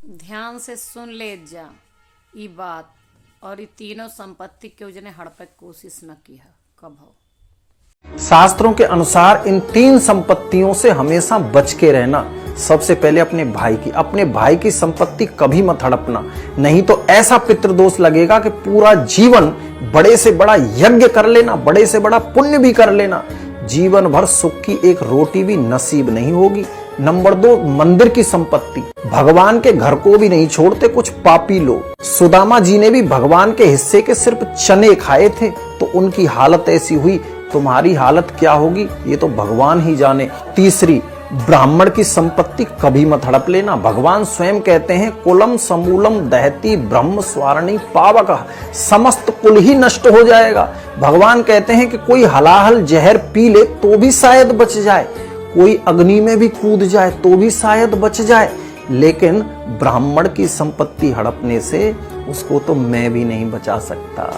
ध्यान से सुन ले जा ई बात। और ई तीनों संपत्ति के उजने हड़पे कोशिश न की है कभो। शास्त्रों के अनुसार इन तीन संपत्तियों से हमेशा बच के रहना। सबसे पहले अपने भाई की संपत्ति कभी मत हड़पना, नहीं तो ऐसा पितृदोष लगेगा कि पूरा जीवन बड़े से बड़ा यज्ञ कर लेना, बड़े से बड़ा पुण्य भी कर लेना, जीवन भर सुख की एक रोटी भी नसीब नहीं होगी। नंबर 2, मंदिर की संपत्ति। भगवान के घर को भी नहीं छोड़ते कुछ पापी लोग। सुदामा जी ने भी भगवान के हिस्से के सिर्फ चने खाए थे तो उनकी हालत ऐसी हुई। तुम्हारी हालत क्या होगी ये तो भगवान ही जाने। तीसरी, ब्राह्मण की संपत्ति कभी मत हड़प लेना। भगवान स्वयं कहते हैं, कुलम समूलम दहती ब्रह्म स्वारणि पावकः, समस्त कुल ही नष्ट हो जाएगा। भगवान कहते हैं कि कोई हलाहल जहर पी ले तो भी शायद बच जाए, कोई अग्नि में भी कूद जाए तो भी शायद बच जाए, लेकिन ब्राह्मण की संपत्ति हड़पने से उसको तो मैं भी नहीं बचा सकता।